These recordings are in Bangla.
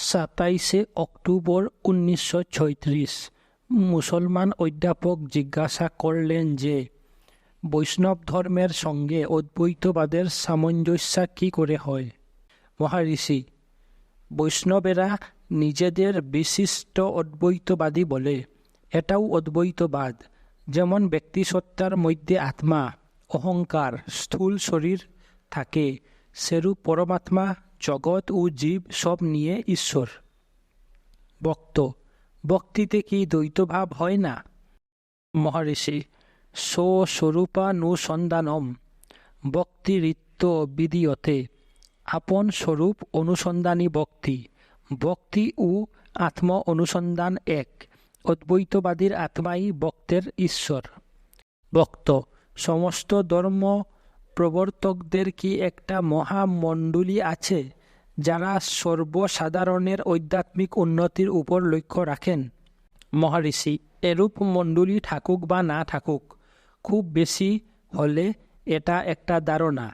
27 অক্টোবর 1936 মুসলমান অধ্যাপক জিজ্ঞাসা করলেন যে বৈষ্ণব ধর্মের সঙ্গে অদ্বৈতবাদের সামঞ্জস্য কী করে হয়। মহারিষি: বৈষ্ণবেরা নিজেদের বিশিষ্ট অদ্বৈতবাদী বলে। এটাও অদ্বৈতবাদ। যেমন ব্যক্তিসত্তার মধ্যে আত্মা, অহংকার, স্থূল শরীর থাকে, সেরূপ পরমাত্মা, জগৎ ও জীব সব নিয়ে ঈশ্বর। ভক্ত: ভক্তিতে কি দ্বৈতভাব হয় না? মহারিষি: স্বস্বরূপানুসন্ধানম ভক্তিরিত্য বিধীয়তে। আপন স্বরূপ অনুসন্ধানী ভক্তি। ভক্তি ও আত্ম অনুসন্ধান এক। অদ্বৈতবাদীর আত্মাই ভক্তের ঈশ্বর। ভক্ত: সমস্ত ধর্ম প্রবর্তকদের কি একটা মহামণ্ডলী আছে, যারা সর্বসাধারণের আধ্যাত্মিক উন্নতির উপর লক্ষ্য রাখেন? মহারিষি: এরূপ মণ্ডলী থাকুক বা না থাকুক, খুব বেশি হলে এটা একটা ধারণা।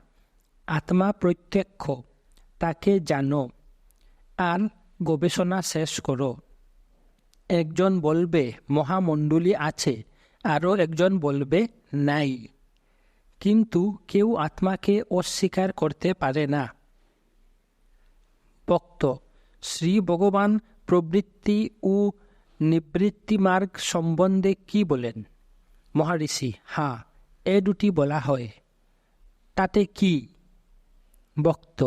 আত্মা প্রত্যক্ষ, তাকে জানো আর গবেষণা শেষ করো। একজন বলবে মহামণ্ডলী আছে, আরও একজন বলবে নাই, কিন্তু কেউ আত্মাকে অস্বীকার করতে পারে না। ভক্ত: শ্রী ভগবান প্রবৃত্তি ও নিবৃত্তি মার্গ সম্বন্ধে কি বলেন? মহারিষি: হ্যাঁ, এ দুটি বলা হয়। তাতে কি? ভক্ত: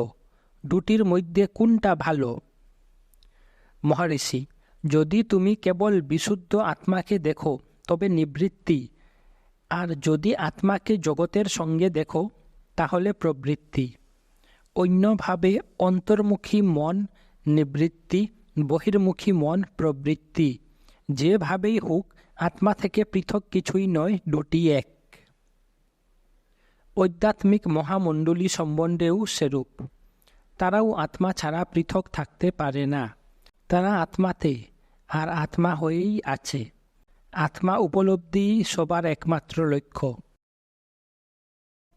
দুটির মধ্যে কোনটা ভালো? মহারিষি: যদি তুমি কেবল বিশুদ্ধ আত্মাকে দেখো তবে নিবৃত্তি, আর যদি আত্মাকে জগতের সঙ্গে দেখো তাহলে প্রবৃত্তি। অন্যভাবে অন্তর্মুখী মন নিবৃত্তি, বহির্মুখী মন প্রবৃত্তি। যেভাবেই হোক, আত্মা থেকে পৃথক কিছুই নয়, দুটি এক। আধ্যাত্মিক মহামণ্ডলী সম্বন্ধেও সেরূপ। তারাও আত্মা ছাড়া পৃথক থাকতে পারে না। তারা আত্মাতে, আর আত্মা হয়েই আছে। আত্মা উপলব্ধি সবার একমাত্র লক্ষ্য।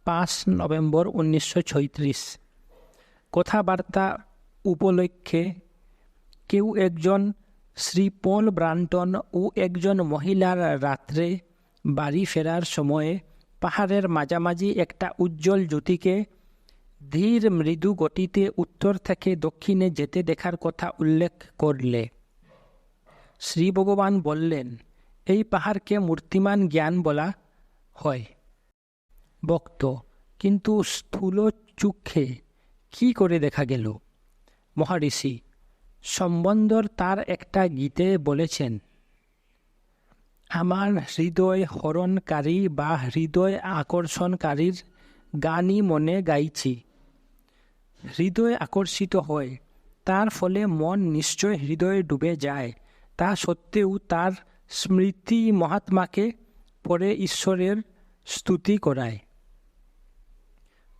5 নভেম্বর 1936। কথাবার্তা উপলক্ষে কেউ একজন শ্রী পল ব্রান্টন ও একজন মহিলার রাত্রে বাড়ি ফেরার সময়ে পাহাড়ের মাঝামাঝি একটা উজ্জ্বল জ্যোতিকে ধীর মৃদু গতিতে উত্তর থেকে দক্ষিণে যেতে দেখার কথা উল্লেখ করলে শ্রী ভগবান বললেন, এই পাহাড়কে মূর্তিমান জ্ঞান বলা হয়। ভক্ত: কিন্তু স্থূল চক্ষে কি করে দেখা গেল? মহারিষি: সম্বন্ধর তার একটা গীতে বলেছেন, আমার হৃদয় হরণকারী বা হৃদয় আকর্ষণকারীর গানই মনে গাইছি। হৃদয় আকর্ষিত হয়, তার ফলে মন নিশ্চয় হৃদয়ে ডুবে যায়। তা সত্ত্বেও তার স্মৃতি মহাত্মাকে পরে ঈশ্বরের স্তুতি করায়।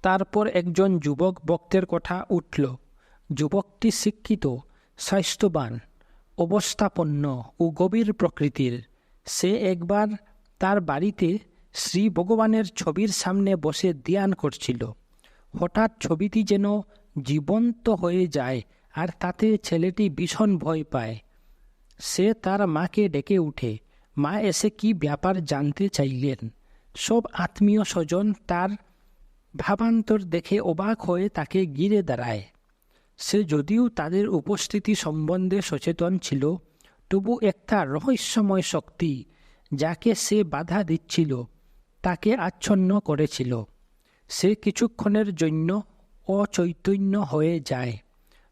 তারপর একজন যুবক ভক্তের কথা উঠল। যুবকটি শিক্ষিত, স্বাস্থ্যবান, অবস্থাপন্ন ও গভীর প্রকৃতির। সে একবার তার বাড়িতে শ্রী ভগবানের ছবির সামনে বসে ধ্যান করছিল। হঠাৎ ছবিটি যেন জীবন্ত হয়ে যায়, আর তাতে ছেলেটি ভীষণ ভয় পায়। সে তার মাকে ডেকে উঠে। মা এসে কি ব্যাপার জানতে চাইলেন। সব আত্মীয় স্বজন তার ভাবান্তর দেখে অবাক হয়ে তাকে ঘিরে দাঁড়ায়। সে যদিও তাদের উপস্থিতি সম্বন্ধে সচেতন ছিল, তবু একটা রহস্যময় শক্তি, যাকে সে বাধা দিচ্ছিল, তাকে আচ্ছন্ন করেছিল। সে কিছুক্ষণের জন্য অচৈতন্য হয়ে যায়।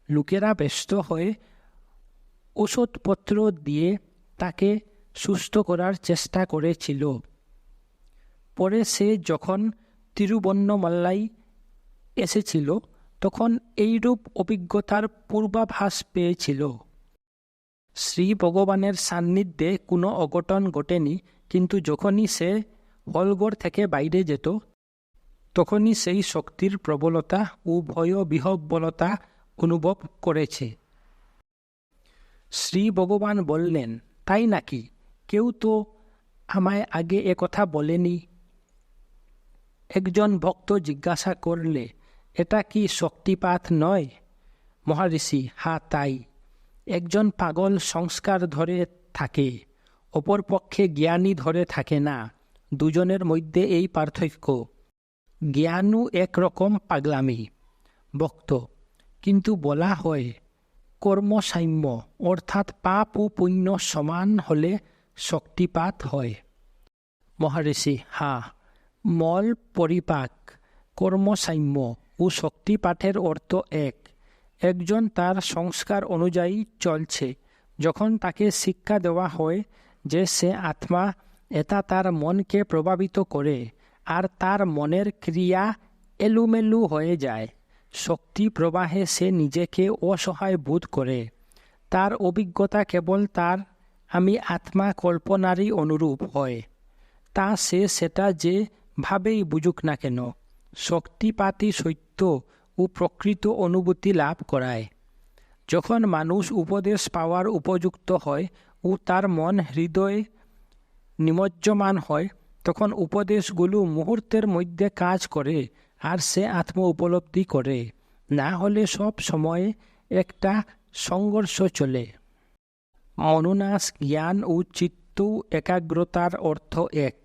লোকেরা ব্যস্ত হয়ে ওষুধপত্র দিয়ে তাকে সুস্থ করার চেষ্টা করেছিল। পরে সে যখন তিরুবন্নমলাই এসেছিল, তখন এইরূপ অভিজ্ঞতার পূর্বাভাস পেয়েছিল। শ্রী ভগবানের সান্নিধ্যে কোনো অঘটন ঘটেনি, কিন্তু যখনই সে হলঘর থেকে বাইরে যেত, তখনই সেই শক্তির প্রবলতা ও ভয়বিহ্বলতা অনুভব করেছে। শ্রী ভগবান বললেন, তাই নাকি? কেউ তো আমায় আগে এ কথা বলেনি। একজন ভক্ত জিজ্ঞাসা করলে, এটা কি শক্তিপাত নয়? মহারিষি: হ্যাঁ, তাই। একজন পাগল সংস্কার ধরে থাকে, অপরপক্ষে জ্ঞানী ধরে থাকে না। দুজনের মধ্যে এই পার্থক্য। জ্ঞানও একরকম পাগলামি। বক্ত: কিন্তু বলা হয় কর্মসাম্য, অর্থাৎ পাপ ও পুণ্য সমান হলে শক্তিপাত হয়। মহারিষি: হ্যাঁ, মল পরিপাক, কর্মসাম্য ও শক্তিপাঠের অর্থ এক। একজন তার সংস্কার অনুযায়ী চলছে। যখন তাকে শিক্ষা দেওয়া হয় যে সে আত্মা, এটা তার মনকে প্রভাবিত করে আর তার মনের ক্রিয়া এলোমেলো হয়ে যায়। শক্তি প্রবাহে সে নিজেকে অসহায় বোধ করে। তার অভিজ্ঞতা কেবল তার আমি আত্মা কল্পনারই অনুরূপ হয়। তা সে সেটা যেভাবেই বুঝুক না কেন, শক্তিপাতই সত্য ও প্রকৃত অনুভূতি লাভ করায়। যখন মানুষ উপদেশ পাওয়ার উপযুক্ত হয় ও তার মন হৃদয় নিমজ্জমান হয়, তখন উপদেশগুলো মুহূর্তের মধ্যে কাজ করে আর সে আত্ম উপলব্ধি করে। না হলে সব সময় একটা সংঘর্ষ চলে। মনোনাশ, জ্ঞান ও চিত্ত একাগ্রতার অর্থ এক।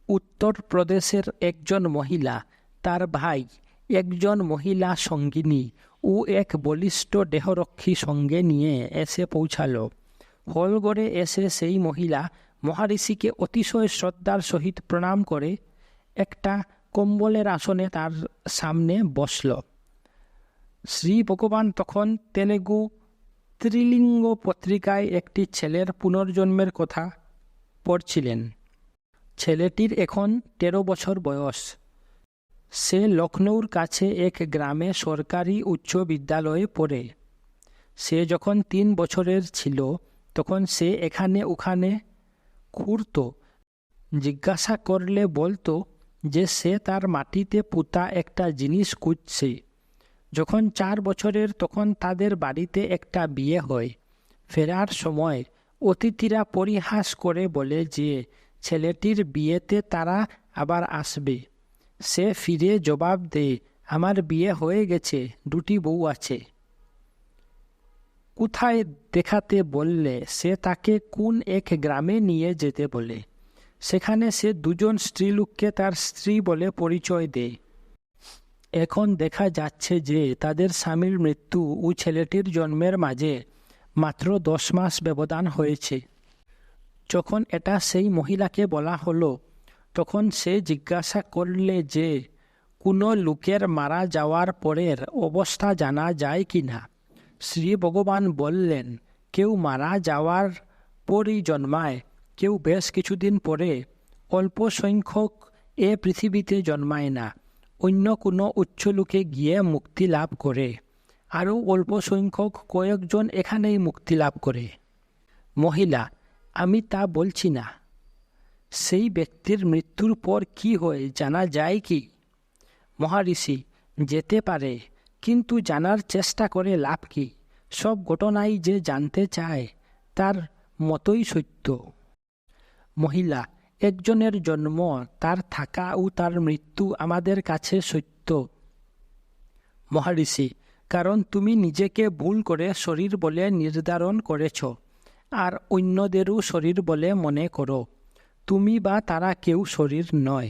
উত্তর প্রদেশের একজন মহিলা তার ভাই, একজন মহিলা সঙ্গিনী ও এক বলিষ্ঠ দেহরক্ষী সঙ্গে নিয়ে এসে পৌঁছাল। হলঘরে এসে সেই মহিলা মহারিষিকে অতিশয় শ্রদ্ধার সহিত প্রণাম করে একটা কম্বলের আসনে তার সামনে বসল। শ্রী ভগবান তখন তেলেগু ত্রিলিঙ্গ পত্রিকায় একটি ছেলের পুনর্জন্মের কথা পড়ছিলেন। ছেলেটির এখন 13 বছর বয়স। সে লখনৌর কাছে এক গ্রামে সরকারি উচ্চ বিদ্যালয়ে পড়ে। সে যখন 3 বছরের ছিল তখন সে এখানে ওখানে ঘুরত। জিজ্ঞাসা করলে বলতো যে সে তার মাটিতে পুঁতা একটা জিনিস খুঁজছে। যখন 4 বছরের তখন তাদের বাড়িতে একটা বিয়ে হয়। ফেরার সময় অতিথিরা পরিহাস করে বলে যে ছেলেটির বিয়েতে তারা আবার আসবে। সে ফিরে জবাব দেয়, আমার বিয়ে হয়ে গেছে, 2টি বউ আছে। কোথায় দেখাতে বললে সে তাকে কোন এক গ্রামে নিয়ে যেতে বলে। সেখানে সে 2জন স্ত্রীলোককে তার স্ত্রী বলে পরিচয় দেয়। এখন দেখা যাচ্ছে যে তাদের স্বামীর মৃত্যু ও ছেলেটির জন্মের মাঝে মাত্র 10 মাস ব্যবধান হয়েছে। যখন এটা সেই মহিলাকে বলা হলো, তখন সে জিজ্ঞাসা করলে যে কোনো লোকের মারা যাওয়ার পরের অবস্থা জানা যায় কি না। শ্রী ভগবান বললেন, কেউ মারা যাওয়ার পরই জন্মায়, কেউ বেশ কিছুদিন পরে, অল্প সংখ্যক এ পৃথিবীতে জন্মায় না, অন্য কোনো উচ্চ লোকে গিয়ে মুক্তি লাভ করে, আরও অল্প সংখ্যক কয়েকজন এখানেই মুক্তি লাভ করে। মহিলা: আমি তা বলছি না। সেই ব্যক্তির মৃত্যুর পর কি হয় জানা যায় কি? মহারিষি: যেতে পারে, কিন্তু জানার চেষ্টা করে লাভ কি? সব ঘটনাই যে জানতে চায় তার মতোই সত্য। মহিলা: একজনের জন্ম, তার থাকা ও তার মৃত্যু আমাদের কাছে সত্য। মহারিষি: কারণ তুমি নিজেকে ভুল করে শরীর বলে নির্ধারণ করেছ আর অন্যদেরও শরীর বলে মনে করো। তুমি বা তারা কেউ শরীর নয়।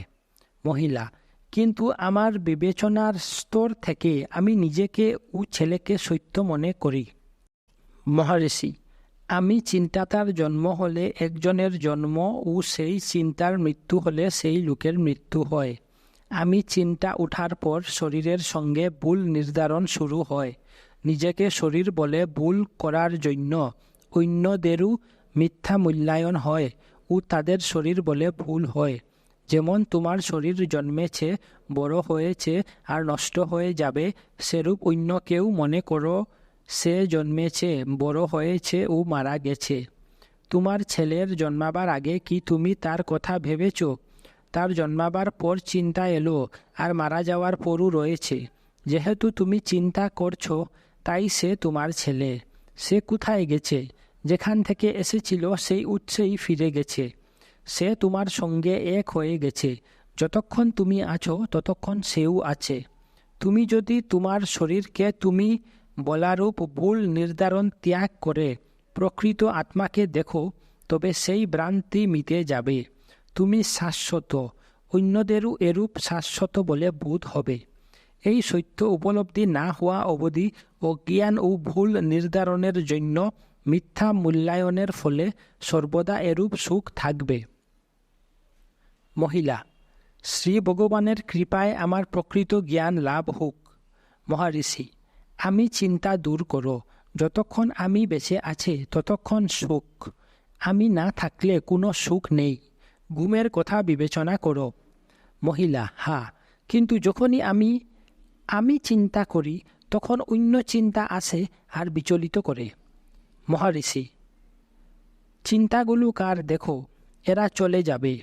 মহিলা: কিন্তু আমার বিবেচনার স্তর থেকে আমি নিজেকে ও ছেলেকে সত্য মনে করি। মহারিষি: আমি চিন্তাতার জন্ম হলে একজনের জন্ম ও সেই চিন্তার মৃত্যু হলে সেই লোকের মৃত্যু হয়। আমি চিন্তা ওঠার পর শরীরের সঙ্গে ভুল নির্ধারণ শুরু হয়। নিজেকে শরীর বলে ভুল করার জন্য অন্যদেরও মিথ্যা মূল্যায়ন হয় ও তাদের শরীর বলে ভুল হয়। যেমন তোমার শরীর জন্মেছে, বড় হয়েছে আর নষ্ট হয়ে যাবে, সেরূপ অন্য কেউ মনে করো সে জন্মেছে, বড় হয়েছে ও মারা গেছে। তোমার ছেলের জন্মাবার আগে কি তুমি তার কথা ভেবেছ? তার জন্মাবার পর চিন্তা এলো আর মারা যাওয়ার পরও রয়েছে। যেহেতু তুমি চিন্তা করছো তাই সে তোমার ছেলে। সে কোথায় গেছে? যেখান থেকে এসেছিল সেই উৎসেই ফিরে গেছে। সে তোমার সঙ্গে এক হয়ে গেছে। যতক্ষণ তুমি আছো ততক্ষণ সেও আছে। তুমি যদি তোমার শরীরকে তুমি বলারূপ ভুল নির্ধারণ ত্যাগ করে প্রকৃত আত্মাকে দেখো, তবে সেই ভ্রান্তি মিটে যাবে। তুমি শাশ্বত, অন্যদেরও এরূপ শাশ্বত বলে বোধ হবে। এই সত্য উপলব্ধি না হওয়া অবধি অজ্ঞান ও ভুল নির্ধারণের জন্য মিথ্যা মূল্যায়নের ফলে সর্বদা এরূপ সুখ থাকবে। মহিলা: শ্রী ভগবানের কৃপায় আমার প্রকৃত জ্ঞান লাভ হোক। মহারিষি: আমি চিন্তা দূর করো। যতক্ষণ আমি বেঁচে আছি ততক্ষণ সুখ। আমি না থাকলে কোনো সুখ নেই। ঘুমের কথা বিবেচনা করো। মহিলা: হ্যাঁ, কিন্তু যখনই আমি চিন্তা করি তখন অন্য চিন্তা আসে আর বিচলিত করে। মহারিষি: চিন্তাগুলো কার দেখো, এরা চলে যাবে।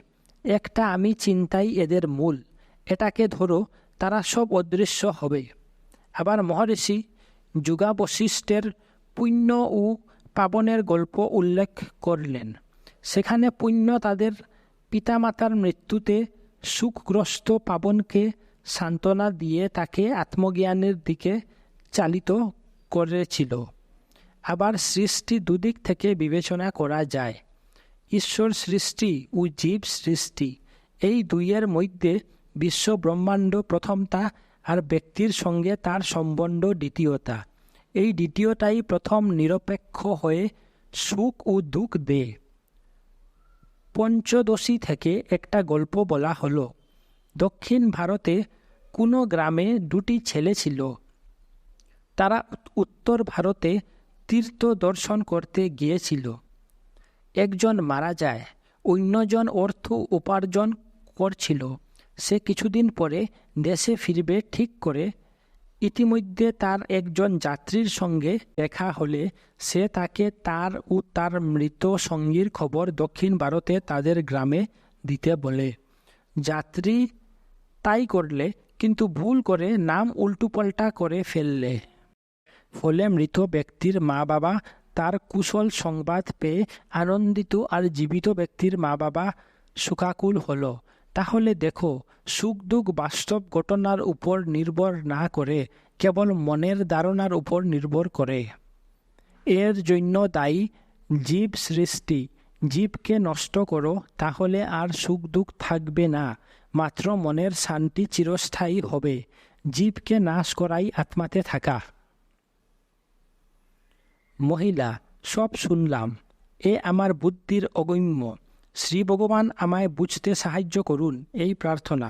একটা আমি চিন্তাই এদের মূল। এটাকে ধরো, তারা সব অদৃশ্য হবে। আবার মহর্ষি যুগাবশিষ্টের পুণ্য ও পাবনের গল্প উল্লেখ করলেন। সেখানে পুণ্য তাদের পিতামাতার মৃত্যুতে সুখগ্রস্ত পাবনকে সান্ত্বনা দিয়ে তাকে আত্মজ্ঞানের দিকে চালিত করেছিল। আবার সৃষ্টি দুদিক থেকে বিবেচনা করা যায়। ঈশ্বর সৃষ্টি ও জীব সৃষ্টি, এই দুইয়ের মধ্যে বিশ্ব ব্রহ্মাণ্ড প্রথমতা আর ব্যক্তির সঙ্গে তার সম্বন্ধ দ্বিতীয়তা। এই দ্বিতীয়টাই প্রথম নিরপেক্ষ হয়ে সুখ ও দুঃখ দেয়। পঞ্চদশী থেকে একটা গল্প বলা হলো। দক্ষিণ ভারতে কোনো গ্রামে দুটি ছেলে ছিল। তারা উত্তর ভারতে তীর্থ দর্শন করতে গিয়েছিল। একজন মারা যায়, অন্যজন অর্থ উপার্জন করছিল। সে কিছুদিন পরে দেশে ফিরবে ঠিক করে। ইতিমধ্যে তার একজন যাত্রীর সঙ্গে দেখা হলে সে তাকে তার ও তার মৃত সঙ্গীর খবর দক্ষিণ ভারতে তাদের গ্রামে দিতে বলে। যাত্রী তাই করলে, কিন্তু ভুল করে নাম উল্টোপাল্টা করে ফেললে। ফলে মৃত ব্যক্তির মা বাবা তার কুশল সংবাদ পেয়ে আনন্দিত, আর জীবিত ব্যক্তির মা বাবা শোকাকুল হলো। তাহলে দেখো, সুখ দুঃখ বাস্তব ঘটনার উপর নির্ভর না করে কেবল মনের ধারণার উপর নির্ভর করে। এর জন্য দায়ী জীব সৃষ্টি। জীবকে নষ্ট করো, তাহলে আর সুখ দুঃখ থাকবে না, মাত্র মনের শান্তি চিরস্থায়ী হবে। জীবকে নাশ করাই আত্মাতে থাকা। মহিলা: সব শুনলাম। এ আমার বুদ্ধির অগম্য। শ্রী ভগবান আমায় বুঝতে সাহায্য করুন, এই প্রার্থনা।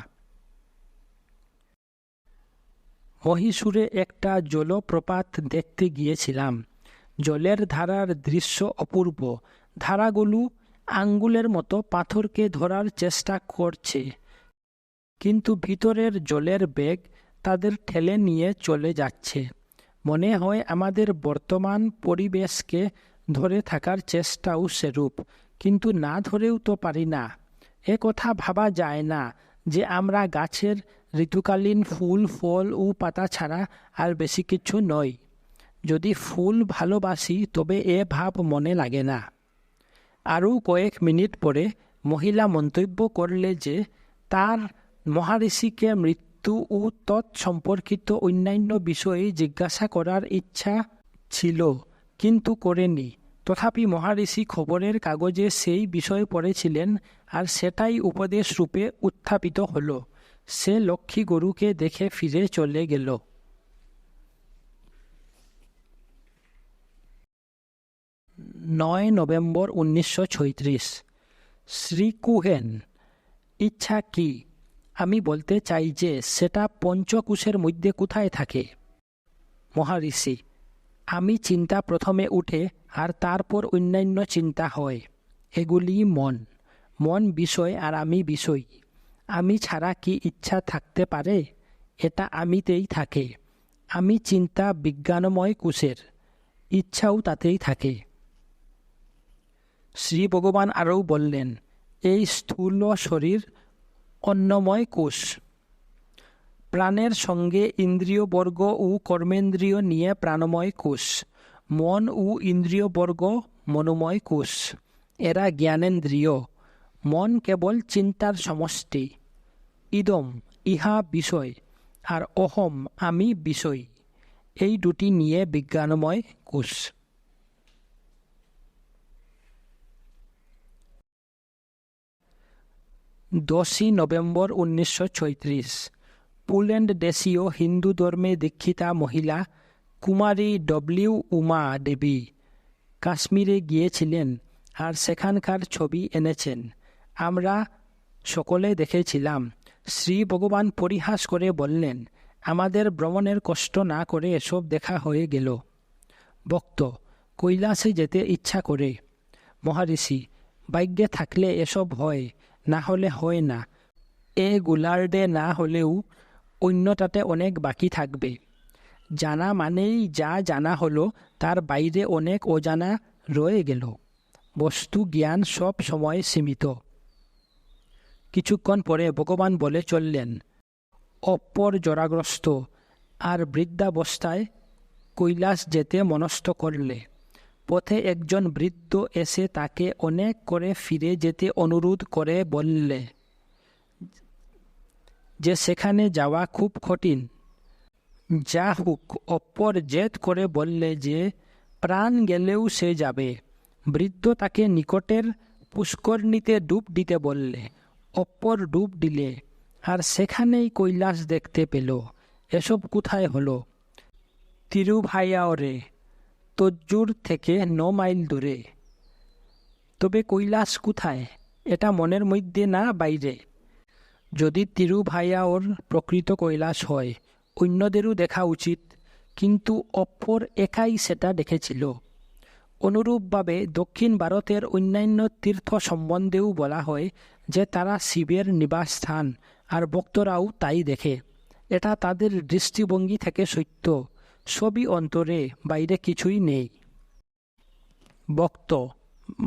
মহীশূরে একটা জলপ্রপাত দেখতে গিয়েছিলাম। জলের ধারার দৃশ্য অপূর্ব। ধারাগুলো আঙ্গুলের মতো পাথরকে ধরার চেষ্টা করছে, কিন্তু ভিতরের জলের বেগ তাদের ঠেলে নিয়ে চলে যাচ্ছে। মনে হয় আমাদের বর্তমান পরিবেশকে ধরে থাকার চেষ্টাও সেরূপ, কিন্তু না ধরেও তো পারি না। এ কথা ভাবা যায় না যে আমরা গাছের ঋতুকালীন ফুল ফল ও পাতা ছাড়া আর বেশি কিছু নই। যদি ফুল ভালোবাসি তবে এ ভাব মনে লাগে না। আরও কয়েক মিনিট পরে মহিলা মন্তব্য করলে যে তার মহারিষিকে মৃত্যু ও তৎসম্পর্কিত অন্যান্য বিষয়ে জিজ্ঞাসা করার ইচ্ছা ছিল, কিন্তু করেনি। তথাপি মহারিষি খবরের কাগজে সেই বিষয় পড়েছিলেন, আর সেটাই উপদেশ রূপে উত্থাপিত হল। সে লক্ষ্মী গরুকে দেখে ফিরে চলে গেল। 9 নভেম্বর 1936। শ্রী কুহেন: ইচ্ছা কি? আমি বলতে চাই যে সেটা পঞ্চকোষের মধ্যে কোথায় থাকে? মহারিষি: আমি চিন্তা প্রথমে উঠে আর তারপর অন্যান্য চিন্তা হয়। এগুলি মন। মন বিষয় আর আমি বিষয়। আমি ছাড়া কি ইচ্ছা থাকতে পারে? এটা আমিতেই থাকে। আমি চিন্তা বিজ্ঞানময় কোষের, ইচ্ছাও তাতেই থাকে। শ্রী ভগবান আরও বললেন, এই স্থূল শরীর অন্নময় কোষ। প্রাণের সঙ্গে ইন্দ্রিয়বর্গ ও কর্মেন্দ্রিয় নিয়ে প্রাণময় কোষ। মন ও ইন্দ্রিয়বর্গ মনোময় কোষ। এরা জ্ঞানেন্দ্রিয়। মন কেবল চিন্তার সমষ্টি। ইদম, ইহা বিষয়, আর অহম, আমি বিষয়। এই দুটি নিয়ে বিজ্ঞানময় কোষ। 10ই নভেম্বর 1936 পোল্যান্ড দেশীয় হিন্দু ধর্মে দীক্ষিতা মহিলা কুমারী উমা দেবী কাশ্মীরে গিয়েছিলেন আর সেখানকার ছবি এনেছেন। আমরা সকলে দেখেছিলাম। শ্রী ভগবান পরিহাস করে বললেন, আমাদের ভ্রমণের কষ্ট না করে এসব দেখা হয়ে গেল। ভক্ত: কৈলাসে যেতে ইচ্ছা করে। মহারিষি: ভাগ্যে থাকলে এসব হয়, না হলে হয় না। গোলার্ধে না হলেও অন্যটাতে অনেক বাকি থাকবে। জানা মানেই যা জানা হলো, তার বাইরে অনেক অজানা রয়ে গেল। বস্তু জ্ঞান সব সময় সীমিত। কিছুক্ষণ পরে ভগবান বলে চললেন, অপর জরাগ্রস্ত আর বৃদ্ধাবস্থায় কৈলাস যেতে মনস্থ করলে। পথে একজন বৃদ্ধ এসে তাকে অনেক করে ফিরে যেতে অনুরোধ করে বললে যে সেখানে যাওয়া খুব কঠিন। যা হোক, অপর জেদ করে বললে যে প্রাণ গেলেও সে যাবে। বৃদ্ধ তাকে নিকটের পুষ্করণীতে ডুব দিতে বললে। অপর ডুব দিলে আর সেখানেই কৈলাস দেখতে পেল। এসব কোথায় হলো? তিরুভাইয়ারে, তজ্জুর থেকে 9 মাইল দূরে। তবে কৈলাস কোথায়? এটা মনের মধ্যে না বাইরে? যদি তিরুভাইয়ার প্রকৃত কৈলাস হয়, অন্যদেরও দেখা উচিত, কিন্তু অপর একাই সেটা দেখেছিল। অনুরূপভাবে দক্ষিণ ভারতের অন্যান্য তীর্থ সম্বন্ধেও বলা হয় যে তারা শিবের নিবাসস্থান, আর ভক্তরাও তাই দেখে। এটা তাদের দৃষ্টিভঙ্গি থেকে সত্য। সবই অন্তরে, বাইরে কিছুই নেই। ভক্ত: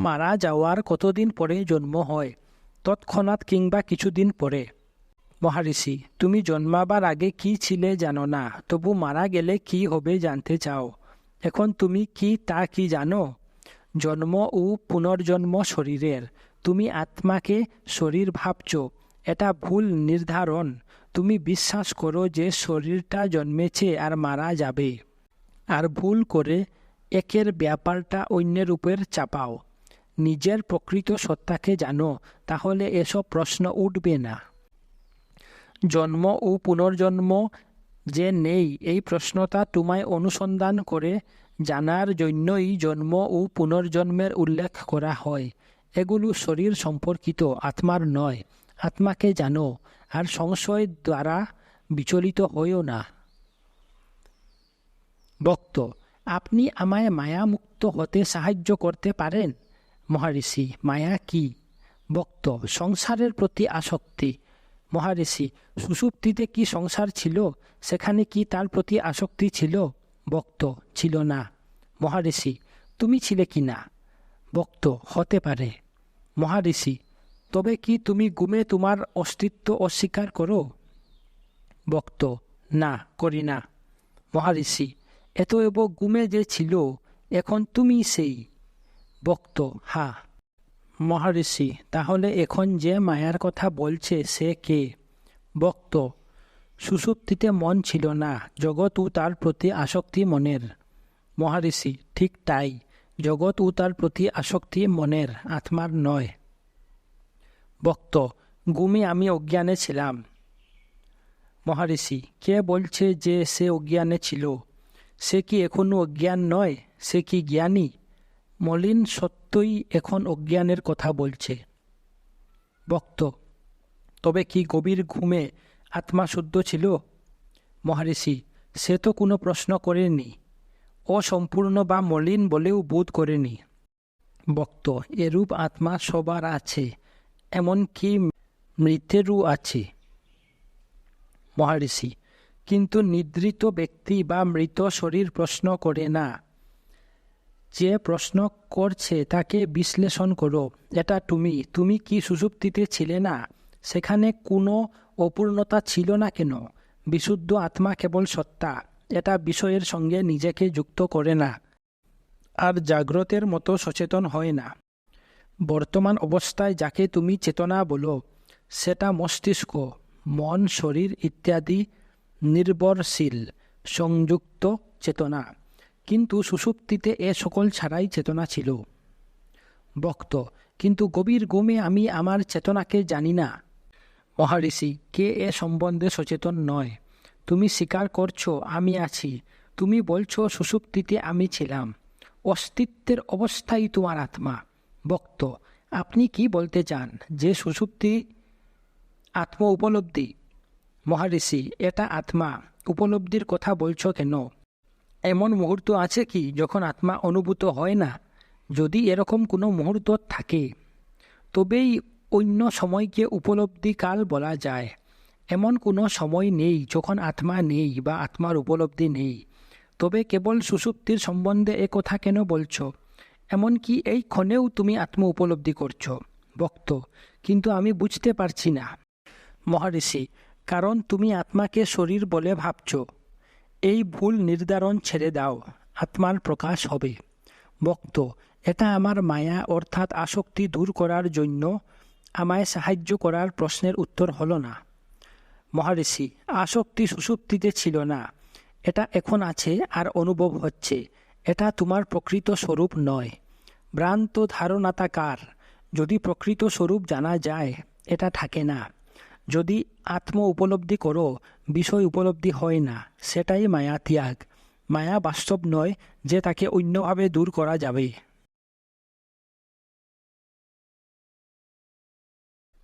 মারা যাওয়ার কতদিন পরে জন্ম হয়? তৎক্ষণাৎ কিংবা কিছুদিন পরে? মহারিষি: তুমি জন্মাবার আগে কি ছিলে জানো না, তবু মারা গেলে কি হবে জানতে চাও। এখন তুমি কি তা কি জানো? জন্ম ও পুনর্জন্ম শরীরের। তুমি আত্মাকে শরীর ভাবছ, এটা ভুল নির্ধারণ। তুমি বিশ্বাস করো যে শরীরটা জন্মেছে আর মারা যাবে, আর ভুল করে একের ব্যাপারটা অন্যের উপর চাপাও। নিজের প্রকৃত সত্তাকে জানো, তাহলে এসব প্রশ্ন উঠবে না। জন্ম ও পুনর্জন্ম যে নেই, এই প্রশ্নটা তোমায় অনুসন্ধান করে জানার জন্যই জন্ম ও পুনর্জন্মের উল্লেখ করা হয়। এগুলো শরীর সম্পর্কিত, আত্মার নয়। আত্মাকে জানো, আর সংশয় দ্বারা বিচলিত হইও না। ভক্ত: আপনি আমায় মায়ামুক্ত হতে সাহায্য করতে পারেন? মহারিষি: মায়া কি? ভক্ত: সংসারের প্রতি আসক্তি। মহারিষি: সুষুপ্তিতে কি সংসার ছিল? সেখানে কি তার প্রতি আসক্তি ছিল? ভক্ত: ছিল না। মহারিষি: তুমি ছিলে কি না? ভক্ত: হতে পারে। মহারিষি: তবে কি তুমি ঘুমে তোমার অস্তিত্ব অস্বীকার করো? ভক্ত: না, করি না। মহারিষি: এতএব ঘুমে যে ছিল, এখন তুমি সেই? ভক্ত: হা। মহারিষি: তাহলে এখন যে মায়ার কথা বলছে সে কে? ভক্ত: সুষুপ্তিতে মন ছিল না, জগৎ ও তার প্রতি আসক্তি মনের। মহারিষি: ঠিক তাই, জগৎ ও তার প্রতি আসক্তি মনের, আত্মার নয়। ভক্ত: ঘুমে আমি অজ্ঞানে ছিলাম। মহারিষি: কে বলছে যে সে অজ্ঞানে ছিল? সে কি এখনো অজ্ঞান নয়? সে কি জ্ঞানী? মলিন সত্যই এখন অজ্ঞানের কথা বলছে। ভক্ত: তবে কি গভীর ঘুমে আত্মা শুদ্ধ ছিল? মহারিষি: সে তো কোনো প্রশ্ন করেনি। অসম্পূর্ণ বা মলিন বলেও বোধ করেনি। ভক্ত: এরূপ আত্মা সবার আছে, এমনকি মৃতেরও আছে। মহারিষি: কিন্তু নিদ্রিত ব্যক্তি বা মৃত শরীর প্রশ্ন করে না। যে প্রশ্ন করছে তাকে বিশ্লেষণ করো। এটা তুমি কি সুষুপ্তিতে ছিলে না? সেখানে কোনো অপূর্ণতা ছিল না কেন? বিশুদ্ধ আত্মা কেবল সত্তা, এটা বিষয়ের সঙ্গে নিজেকে যুক্ত করে না, আর জাগ্রতের মতো সচেতন হয় না। বর্তমান অবস্থায় যাকে তুমি চেতনা বলো, সেটা মস্তিষ্ক, মন, শরীর ইত্যাদি নির্ভরশীল সংযুক্ত চেতনা, কিন্তু সুষুপ্তিতে এ সকল ছাড়াই চেতনা ছিল। বক্ত: কিন্তু গভীর ঘুমে আমি আমার চেতনাকে জানি না। মহারিষি: কে এ সম্বন্ধে সচেতন নয়? তুমি স্বীকার করছো আমি আছি, তুমি বলছো সুষুপ্তিতে আমি ছিলাম। অস্তিত্বের অবস্থাই তোমার আত্মা। বক্ত: আপনি কি বলতে চান যে সুষুপ্তি আত্ম উপলব্ধি? মহারিষি: এটা আত্মা উপলব্ধির কথা বলছো কেন? এমন মুহূর্ত আছে কি যখন আত্মা অনুভূত হয় না? যদি এরকম কোনো মুহূর্ত থাকে তবেই অন্য সময়কে উপলব্ধি কাল বলা যায়। এমন কোনো সময় নেই যখন আত্মা নেই বা আত্মার উপলব্ধি নেই। তবে কেবল সুষুপ্তির সম্বন্ধে এ কথা কেন বলছো? এমনকি এই ক্ষণেও তুমি আত্ম উপলব্ধি করছো। বক্ত: কিন্তু আমি বুঝতে পারছি না। মহারিষি: কারণ তুমি আত্মাকে শরীর বলে ভাবছো। এই ভুল নির্ধারণ ছেড়ে দাও, আত্মার প্রকাশ হবে। বক্ত: এটা আমার মায়া অর্থাৎ আসক্তি দূর করার জন্য আমায় সাহায্য করার প্রশ্নের উত্তর হলো না। মহারিষি: আসক্তি সুষুপ্তিতে ছিল না, এটা এখন আছে আর অনুভব হচ্ছে। এটা তোমার প্রকৃত স্বরূপ নয়। ভ্রান্ত ধারণাটা কার? যদি প্রকৃত স্বরূপ জানা যায়, এটা থাকে না। যদি আত্ম উপলব্ধি করো, বিষয় উপলব্ধি হয় না, সেটাই মায়া ত্যাগ। মায়া বাস্তব নয় যে তাকে অন্যভাবে দূর করা যাবে।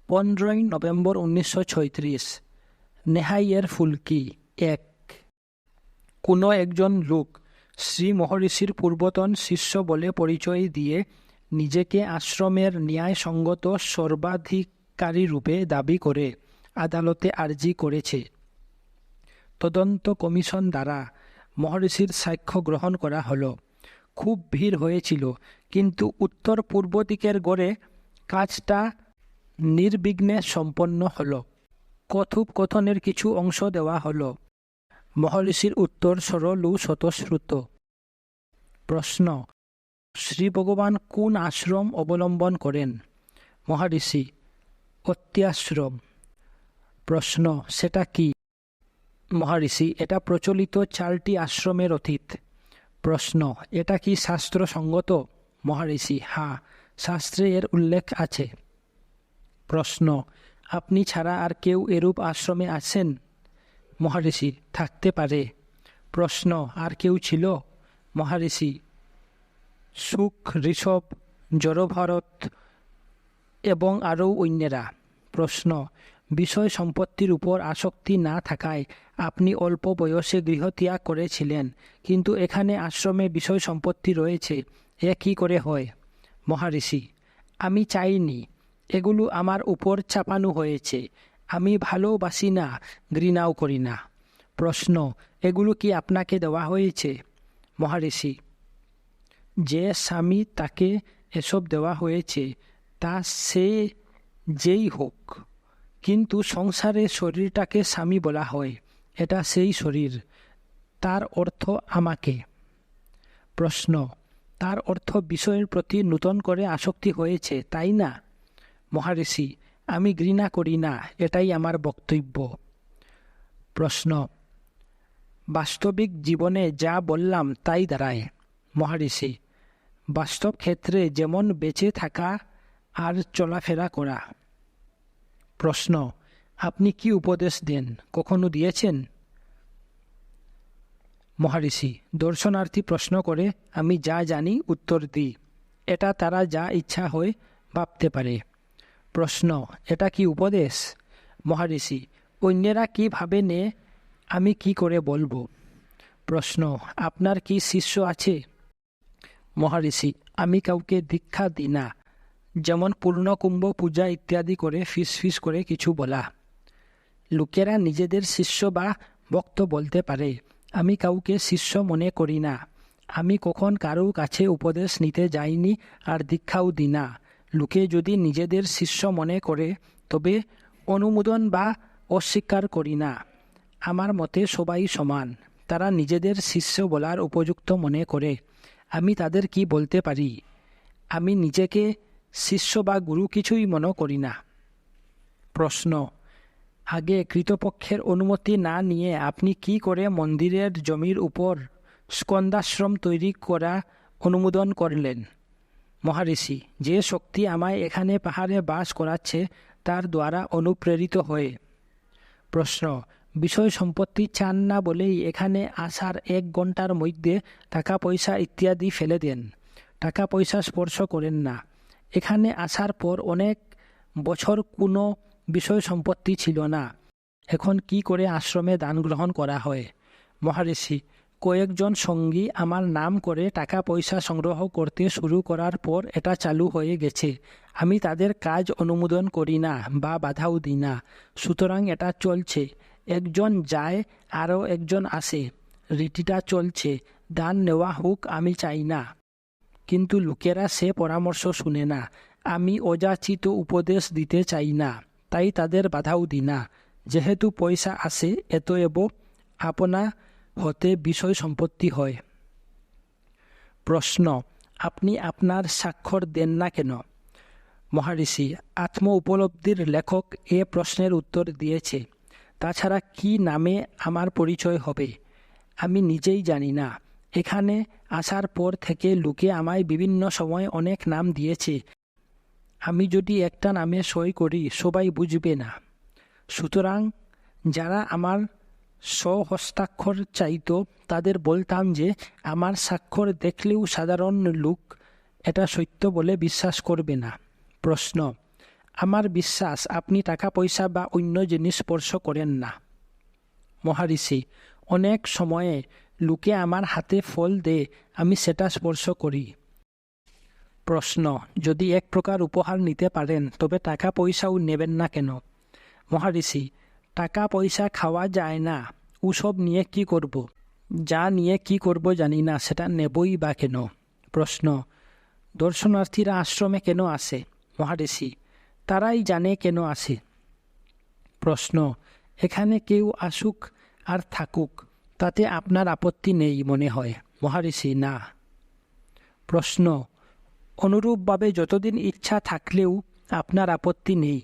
15ই নভেম্বর 1936। নেহাইয়ের ফুলকি 1। কোনো একজন লোক শ্রী মহর্ষির পূর্বতন শিষ্য বলে পরিচয় দিয়ে নিজেকে আশ্রমের ন্যায়সঙ্গত সর্বাধিকারী রূপে দাবি করে আদালতে আর্জি করেছে। তদন্ত কমিশন দ্বারা মহর্ষির সাক্ষ্য গ্রহণ করা হলো। খুব ভিড় হয়েছিল, কিন্তু উত্তর পূর্ব দিকের গড়ে কাজটা নির্বিঘ্নে সম্পন্ন হলো। কথোপকথনের কিছু অংশ দেওয়া হলো। মহর্ষির উত্তর সরল ও স্বতঃস্ফূর্ত। প্রশ্ন: শ্রী ভগবান কোন আশ্রম অবলম্বন করেন? মহর্ষি: অত্যাশ্রম। প্রশ্ন: সেটা কি? মহর্ষি: এটা প্রচলিত 4টি আশ্রমের অতীত। প্রশ্ন: এটা কি শাস্ত্রসঙ্গত? মহর্ষি: হ্যাঁ, শাস্ত্রে এর উল্লেখ আছে। প্রশ্ন: আপনি ছাড়া আর কেউ এরূপ আশ্রমে আছেন? মহর্ষি: থাকতে পারে। প্রশ্ন: আর কেউ ছিল? মহর্ষি: শুক, ঋষভ, জড়ভরত এবং আরও অন্যেরা। প্রশ্ন: বিষয় সম্পত্তির উপর আসক্তি না থাকায় আপনি অল্প বয়সে গৃহত্যাগ করেছিলেন, কিন্তু এখানে আশ্রমে বিষয় সম্পত্তি রয়েছে, এ কী করে হয়? মহর্ষি: আমি চাইনি, এগুলো আমার উপর চাপানো হয়েছে। আমি ভালোবাসি না, ঘৃণাও করি না। প্রশ্ন: এগুলো কি আপনাকে দেওয়া হয়েছে? মহর্ষি: যে স্বামী তাকে এসব দেওয়া হয়েছে তা সে যেই হোক, কিন্তু সংসারে শরীরটাকে স্বামী বলা হয়, এটা সেই শরীর, তার অর্থ আমাকে। প্রশ্ন: তার অর্থ বিষয়ের প্রতি নূতন করে আসক্তি হয়েছে, তাই না? মহর্ষি: আমি ঘৃণা করি না, এটাই আমার বক্তব্য। প্রশ্ন: বাস্তবিক জীবনে যা বললাম তাই দাঁড়ায়? মহর্ষি: বাস্তব ক্ষেত্রে যেমন বেঁচে থাকা আর চলাফেরা করা। প্রশ্ন: আপনি কি উপদেশ দেন, কখনো দিয়েছেন? মহর্ষি: দর্শনার্থী প্রশ্ন করে আমি যা জানি উত্তর দিই। এটা তারা যা ইচ্ছা হয় ভাবতে পারে। প্রশ্ন: এটা কি উপদেশ? মহর্ষি: অন্যেরা কি ভাবে নে আমি কি করে বলবো? প্রশ্ন: আপনার কি শিষ্য আছে? মহর্ষি: আমি কাউকে দীক্ষা দিই না, যেমন পূর্ণকুম্ভ পূজা ইত্যাদি করে ফিস করে কিছু বলা। লোকেরা নিজেদের শিষ্য বা ভক্ত বলতে পারে, আমি কাউকে শিষ্য মনে করি না। আমি কখন কারো কাছে উপদেশ নিতে যাইনি আর দীক্ষাও দিই না। লোকে যদি নিজেদের শিষ্য মনে করে তবে অনুমোদন বা অস্বীকার করি না। আমার মতে সবাই সমান, তারা নিজেদের শিষ্য বলার উপযুক্ত মনে করে। আমি তাদের কি বলতে পারি? আমি নিজেকে শিষ্য বা গুরু কিছুই মনে করি না। প্রশ্ন: আগে কৃতপক্ষের অনুমতি না নিয়ে আপনি কি করে মন্দিরের জমির উপর স্কন্দাশ্রম তৈরি করা অনুমোদন করলেন। মহারিষি, যে শক্তি আমায় এখানে পাহাড়ে বাস করাচ্ছে তার দ্বারা অনুপ্রেরিত হয়ে। প্রশ্ন, বিষয় সম্পত্তি চান না বলেই এখানে আসার 1 ঘন্টার মধ্যে টাকা পয়সা ইত্যাদি ফেলে দেন, টাকা পয়সা স্পর্শ করেন না। এখানে আসার পর অনেক বছর কোনো বিষয় সম্পত্তি ছিল না, এখন কি করে আশ্রমে দান গ্রহণ করা হয়? মহারিষি, কয়েকজন সঙ্গী আমার নাম করে টাকা পয়সা সংগ্রহ করতে শুরু করার পর এটা চালু হয়ে গেছে। আমি তাদের কাজ অনুমোদন করি না বা বাধাও দিই না, সুতরাং এটা চলছে। একজন যায়, আরও একজন আসে, রীতিটা চলছে। দান নেওয়া হোক আমি চাই না, কিন্তু লোকেরা সে পরামর্শ শুনে না। আমি অযাচিত উপদেশ দিতে চাই না, তাই তাদের বাধাও দিই না। যেহেতু পয়সা আসে, এতএব আপনা হতে বিষয় সম্পত্তি হয়। প্রশ্ন, আপনি আপনার স্বাক্ষর দেন না কেন? মহারিষি, আত্ম উপলব্ধির লেখক এ প্রশ্নের উত্তর দিয়েছে। তাছাড়া কি নামে আমার পরিচয় হবে আমি নিজেই জানি না। এখানে আসার পর থেকে লোকে আমায় বিভিন্ন সময় অনেক নাম দিয়েছে। আমি যদি একটা নামে সই করি সবাই বুঝবে না। সুতরাং যারা আমার স্বহস্তাক্ষর চাইতো তাদের বলতাম যে আমার স্বাক্ষর দেখলেও সাধারণ লোক এটা সত্য বলে বিশ্বাস করবে না। প্রশ্ন, আমার বিশ্বাস আপনি টাকা পয়সা বা অন্য জিনিস স্পর্শ করেন না। মহারিষি, অনেক সময়ে লোকে আমার হাতে ফল দেয়, আমি সেটা স্পর্শ করি। প্রশ্ন, যদি এক প্রকার উপহার নিতে পারেন তবে টাকা পয়সাও নেবেন না কেন? মহারিষি, টাকা পয়সা খাওয়া যায় না, ওসব নিয়ে কি করব? যা নিয়ে কি করব জানি না, সেটা নেবই বা কেন? প্রশ্ন, দর্শনার্থীরা আশ্রমে কেন আসে? মহারিষি, তারাই জানে কেন আসে। প্রশ্ন, এখানে কেউ আসুক আর থাকুক তাতে আপনার আপত্তি নেই মনে হয়? মহারিষি, না। প্রশ্ন, অনুরূপভাবে যতদিন ইচ্ছা থাকলেও আপনার আপত্তি নেই?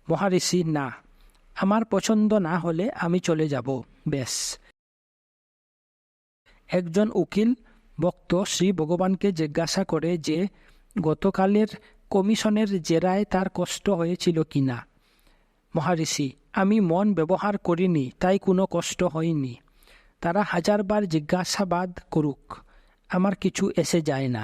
মহারিষি, না। আমার পছন্দ না হলে আমি চলে যাব, বেশ। একজন উকিল ভক্ত শ্রী ভগবানকে জিজ্ঞাসা করে যে গতকালের কমিশনের জেরায় তার কষ্ট হয়েছিল কিনা। মহারিষি, আমি মন ব্যবহার করিনি, তাই কোনো কষ্ট হয়নি। তারা 1000 বার জিজ্ঞাসাবাদ করুক, আমার কিছু এসে যায় না।